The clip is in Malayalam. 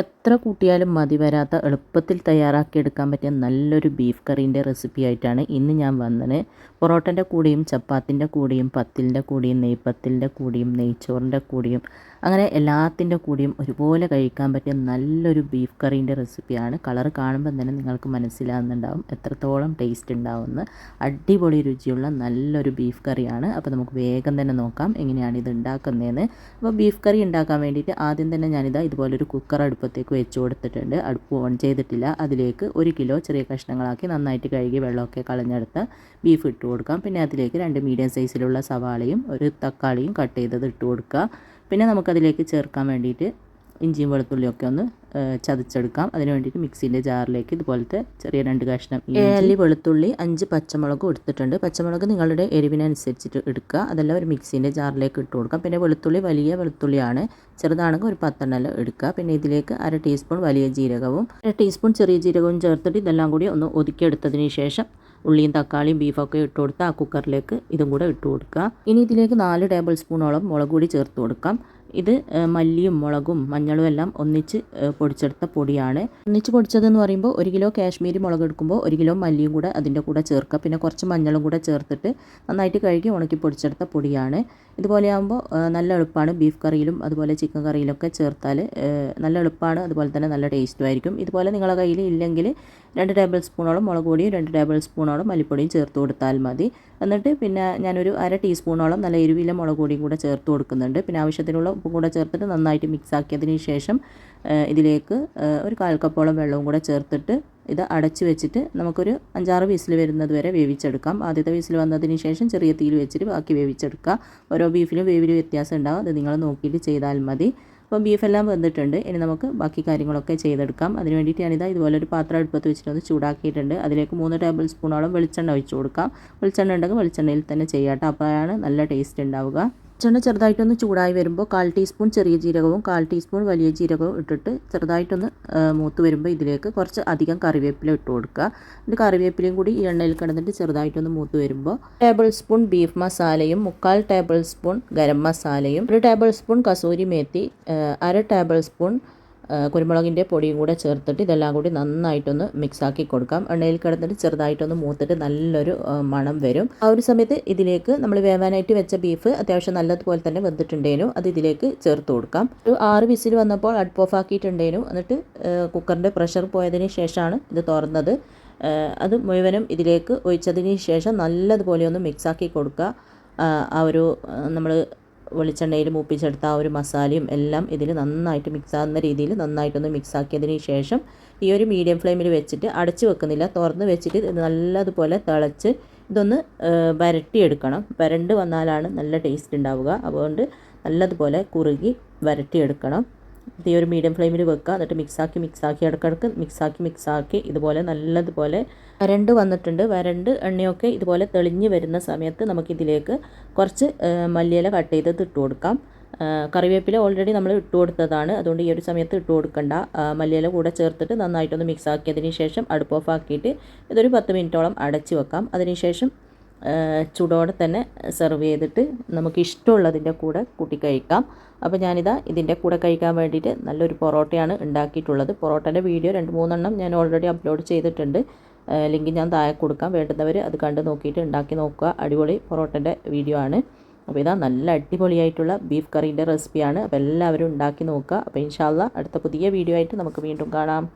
എത്ര കൂട്ടിയാലും മതി വരാത്ത എളുപ്പത്തിൽ തയ്യാറാക്കിയെടുക്കാൻ പറ്റിയ നല്ലൊരു ബീഫ് കറീൻ്റെ റെസിപ്പി ആയിട്ടാണ് ഇന്ന് ഞാൻ വന്നത്. പൊറോട്ടൻ്റെ കൂടെയും ചപ്പാത്തിൻ്റെ കൂടെയും പത്തിലിൻ്റെ കൂടെയും നെയ്പത്തിലിൻ്റെ കൂടെയും നെയ്ച്ചോറിൻ്റെ കൂടെയും അങ്ങനെ എല്ലാത്തിൻ്റെ കൂടെയും ഒരുപോലെ കഴിക്കാൻ പറ്റിയ നല്ലൊരു ബീഫ് കറീൻ്റെ റെസിപ്പിയാണ്. കളർ കാണുമ്പോൾ തന്നെ നിങ്ങൾക്ക് മനസ്സിലാകുന്നുണ്ടാവും എത്രത്തോളം ടേസ്റ്റ് ഉണ്ടാവുമെന്ന്. അടിപൊളി രുചിയുള്ള നല്ലൊരു ബീഫ് കറിയാണ്. അപ്പോൾ നമുക്ക് വേഗം തന്നെ നോക്കാം എങ്ങനെയാണ് ഇത് ഉണ്ടാക്കുന്നതെന്ന്. അപ്പോൾ ബീഫ് കറി ഉണ്ടാക്കാൻ വേണ്ടിയിട്ട് ആദ്യം തന്നെ ഞാനിതാ ഇതുപോലൊരു കുക്കർ അടുപ്പത്തേക്ക് വെച്ച് കൊടുത്തിട്ടുണ്ട്. അടുപ്പ് ഓൺ ചെയ്തിട്ടില്ല. അതിലേക്ക് 1 കിലോ ചെറിയ കഷ്ണങ്ങളാക്കി നന്നായിട്ട് കഴുകി വെള്ളമൊക്കെ കളഞ്ഞെടുത്ത ബീഫ് ഇട്ട് കൊടുക്കാം. പിന്നെ അതിലേക്ക് 2 മീഡിയം സൈസിലുള്ള സവാളയും ഒരു തക്കാളിയും കട്ട് ചെയ്തത് ഇട്ട് കൊടുക്കുക. പിന്നെ നമുക്കതിലേക്ക് ചേർക്കാൻ വേണ്ടിയിട്ട് ഇഞ്ചിയും വെളുത്തുള്ളിയൊക്കെ ഒന്ന് ചതച്ചെടുക്കാം. അതിന് വേണ്ടിയിട്ട് മിക്സിൻ്റെ ജാറിലേക്ക് ഇതുപോലത്തെ ചെറിയ 2 കഷ്ണം അല്ലി വെളുത്തുള്ളി 5 പച്ചമുളകും എടുത്തിട്ടുണ്ട്. പച്ചമുളക് നിങ്ങളുടെ എരിവിനനുസരിച്ചിട്ട് എടുക്കുക. അതെല്ലാം ഒരു മിക്സിൻ്റെ ജാറിലേക്ക് ഇട്ട് കൊടുക്കാം. പിന്നെ വെളുത്തുള്ളി വലിയ വെളുത്തുള്ളിയാണ്, ചെറുതാണെങ്കിൽ ഒരു 10 എണ്ണം എടുക്കുക. പിന്നെ ഇതിലേക്ക് 1/2 ടീസ്പൂൺ വലിയ ജീരകവും 1 ടീസ്പൂൺ ചെറിയ ജീരകവും ചേർത്തിട്ട് ഇതെല്ലാം കൂടി ഒന്ന് ഒതുക്കിയെടുത്തതിന് ശേഷം ഉള്ളിയും തക്കാളിയും ബീഫൊക്കെ ഇട്ട് കൊടുത്ത് ആ കുക്കറിലേക്ക് ഇതും കൂടെ ഇട്ട് കൊടുക്കുക. ഇനി ഇതിലേക്ക് 4 ടേബിൾ സ്പൂണോളം മുളക് പൊടി ചേർത്ത് കൊടുക്കാം. ഇത് മല്ലിയും മുളകും മഞ്ഞളും എല്ലാം ഒന്നിച്ച് പൊടിച്ചെടുത്ത പൊടിയാണ്. ഒന്നിച്ച് പൊടിച്ചതെന്ന് പറയുമ്പോൾ 1 കിലോ കാശ്മീരി മുളക് എടുക്കുമ്പോൾ 1 കിലോ മല്ലിയും കൂടെ അതിൻ്റെ കൂടെ ചേർക്കുക. പിന്നെ കുറച്ച് മഞ്ഞളും കൂടെ ചേർത്തിട്ട് നന്നായിട്ട് കഴുകി ഉണക്കി പൊടിച്ചെടുത്ത പൊടിയാണ്. ഇതുപോലെ ആകുമ്പോൾ നല്ല എളുപ്പമാണ്. ബീഫ് കറിയിലും അതുപോലെ ചിക്കൻ കറിയിലൊക്കെ ചേർത്താൽ നല്ല എളുപ്പമാണ്. അതുപോലെ തന്നെ നല്ല ടേസ്റ്റും ആയിരിക്കും. ഇതുപോലെ നിങ്ങളുടെ കയ്യിൽ ഇല്ലെങ്കിൽ 2 ടേബിൾ സ്പൂണോളം മുളക് പൊടിയും 2 ടേബിൾ സ്പൂണോളം മല്ലിപ്പൊടിയും ചേർത്ത് കൊടുത്താൽ മതി. എന്നിട്ട് പിന്നെ ഞാനൊരു 1/2 ടീസ്പൂണോളം നല്ല എരിവില മുളക് പൊടിയും കൂടെ ചേർത്ത് കൊടുക്കുന്നുണ്ട്. പിന്നെ ആവശ്യത്തിനുള്ള ഉപ്പും കൂടെ ചേർത്തിട്ട് നന്നായിട്ട് മിക്സ് ആക്കിയതിന് ശേഷം ഇതിലേക്ക് ഒരു 1/4 കപ്പോളം വെള്ളവും കൂടെ ചേർത്തിട്ട് ഇത് അടച്ച് വെച്ചിട്ട് നമുക്കൊരു 5-6 വിസിൽ വരുന്നത് വരെ വേവിച്ചെടുക്കാം. ആദ്യത്തെ വിസിൽ വന്നതിന് ശേഷം ചെറിയ തീയിൽ വെച്ചിട്ട് ബാക്കി വേവിച്ചെടുക്കുക. ഓരോ ബീഫിലും വേവിൽ വ്യത്യാസം ഉണ്ടാകും. അത് നിങ്ങൾ നോക്കിയിട്ട് ചെയ്താൽ മതി. അപ്പോൾ ബീഫെല്ലാം വെന്തിട്ടുണ്ട്. ഇനി നമുക്ക് ബാക്കി കാര്യങ്ങളൊക്കെ ചെയ്തെടുക്കാം. അതിന് വേണ്ടിയിട്ട് ഞാനിതാ ഇതുപോലെ ഒരു പാത്രം അടുപ്പത്ത് വെച്ചിട്ടൊന്ന് ചൂടാക്കിയിട്ടുണ്ട്. അതിലേക്ക് 3 ടേബിൾ സ്പൂണോളം വെളിച്ചെണ്ണ ഒഴിച്ച് കൊടുക്കാം. വെളിച്ചെണ്ണ ഉണ്ടെങ്കിൽ വെളിച്ചെണ്ണയിൽ തന്നെ ചെയ്യാട്ടോ, അപ്പോഴാണ് നല്ല ടേസ്റ്റ് ഉണ്ടാവുക. വെളിച്ചെണ്ണ ചെറുതായിട്ടൊന്ന് ചൂടായി വരുമ്പോൾ 1/4 ടീസ്പൂൺ ചെറിയ ജീരകവും 1/4 ടീസ്പൂൺ വലിയ ജീരകവും ഇട്ടിട്ട് ചെറുതായിട്ടൊന്ന് മൂത്ത് വരുമ്പോൾ ഇതിലേക്ക് കുറച്ച് അധികം കറിവേപ്പില ഇട്ട് കൊടുക്കുക. എന്നിട്ട് കറിവേപ്പിലയും കൂടി ഈ എണ്ണയിൽ കിടന്നിട്ട് ചെറുതായിട്ടൊന്ന് മൂത്ത് വരുമ്പോൾ ടേബിൾ സ്പൂൺ ബീഫ് മസാലയും 3/4 ടേബിൾ സ്പൂൺ ഗരം മസാലയും 1 ടേബിൾ സ്പൂൺ കസൂരി മേത്തി 1/2 ടേബിൾ സ്പൂൺ കുരുമുളകിൻ്റെ പൊടിയും കൂടെ ചേർത്തിട്ട് ഇതെല്ലാം കൂടി നന്നായിട്ടൊന്ന് മിക്സാക്കി കൊടുക്കാം. എണ്ണയിൽ കിടന്നിട്ട് ചെറുതായിട്ടൊന്ന് മൂത്തിട്ട് നല്ലൊരു മണം വരും. ആ ഒരു സമയത്ത് ഇതിലേക്ക് നമ്മൾ വേവാനായിട്ട് വെച്ച ബീഫ് അത്യാവശ്യം നല്ലതുപോലെ തന്നെ വെന്തിട്ടുണ്ടേനു. അത് ഇതിലേക്ക് ചേർത്ത് കൊടുക്കാം. ഒരു 6 വിസിൽ വന്നപ്പോൾ അടുപ്പ് ഓഫ് ആക്കിയിട്ടുണ്ടേനു. എന്നിട്ട് കുക്കറിൻ്റെ പ്രഷർ പോയതിന് ശേഷമാണ് ഇത് തുറന്നത്. അത് മുഴുവനും ഇതിലേക്ക് ഒഴിച്ചതിന് ശേഷം നല്ലതുപോലെ ഒന്ന് മിക്സാക്കി കൊടുക്കുക. ആ ഒരു നമ്മൾ വെളിച്ചെണ്ണയിൽ മൂപ്പിച്ചെടുത്ത ആ ഒരു മസാലയും എല്ലാം ഇതിൽ നന്നായിട്ട് മിക്സ് ആകുന്ന രീതിയിൽ നന്നായിട്ടൊന്ന് മിക്സ് ആക്കിയതിന് ശേഷം ഈ ഒരു മീഡിയം ഫ്ലെയിമിൽ വെച്ചിട്ട് അടച്ച് വെക്കുന്നില്ല, തുറന്ന് വെച്ചിട്ട് ഇത് നല്ലതുപോലെ തിളച്ച് ഇതൊന്ന് വരട്ടിയെടുക്കണം. വരണ്ട് വന്നാലാണ് നല്ല ടേസ്റ്റ് ഉണ്ടാവുക. അതുകൊണ്ട് നല്ലതുപോലെ കുറുകി വരട്ടിയെടുക്കണം. ഈ ഒരു മീഡിയം ഫ്ലെയിമിൽ വെക്കുക. എന്നിട്ട് മിക്സാക്കി ഇടയ്ക്കിടയ്ക്ക് മിക്സാക്കി ഇതുപോലെ നല്ലതുപോലെ വരണ്ട് വന്നിട്ടുണ്ട്. വരണ്ട് എണ്ണയൊക്കെ ഇതുപോലെ തെളിഞ്ഞ് വരുന്ന സമയത്ത് നമുക്കിതിലേക്ക് കുറച്ച് മല്ലിയില കട്ട് ചെയ്തത് ഇട്ട് കൊടുക്കാം. കറിവേപ്പില ഓൾറെഡി നമ്മൾ ഇട്ട് കൊടുത്തതാണ്, അതുകൊണ്ട് ഈ ഒരു സമയത്ത് ഇട്ട് കൊടുക്കണ്ട. മല്ലിയില കൂടെ ചേർത്തിട്ട് നന്നായിട്ടൊന്ന് മിക്സ് ആക്കിയതിന് ശേഷം അടുപ്പ് ഓഫ് ആക്കിയിട്ട് ഇതൊരു 10 മിനിറ്റോളം അടച്ച് വെക്കാം. അതിനുശേഷം ചൂടോടെ തന്നെ സെർവ് ചെയ്തിട്ട് നമുക്ക് ഇഷ്ടമുള്ളതിൻ്റെ കൂടെ കൂട്ടി കഴിക്കാം. അപ്പോൾ ഞാനിതാ ഇതിൻ്റെ കൂടെ കഴിക്കാൻ വേണ്ടിയിട്ട് നല്ലൊരു പൊറോട്ടയാണ് ഉണ്ടാക്കിയിട്ടുള്ളത്. പൊറോട്ടൻ്റെ വീഡിയോ 2-3 എണ്ണം ഞാൻ ഓൾറെഡി അപ്ലോഡ് ചെയ്തിട്ടുണ്ട്. ലിങ്ക് ഞാൻ താഴെ കൊടുക്കാം. വേണ്ടുന്നവർ അത് കണ്ട് നോക്കിയിട്ട് ഉണ്ടാക്കി നോക്കുക. അടിപൊളി പൊറോട്ടൻ്റെ വീഡിയോ ആണ്. അപ്പോൾ ഇതാ നല്ല അടിപൊളിയായിട്ടുള്ള ബീഫ് കറീൻ്റെ റെസിപ്പിയാണ്. അപ്പോൾ എല്ലാവരും ഉണ്ടാക്കി നോക്കുക. അപ്പോൾ ഇൻഷാ അല്ലാഹ് അടുത്ത പുതിയ വീഡിയോ ആയിട്ട് നമുക്ക് വീണ്ടും കാണാം.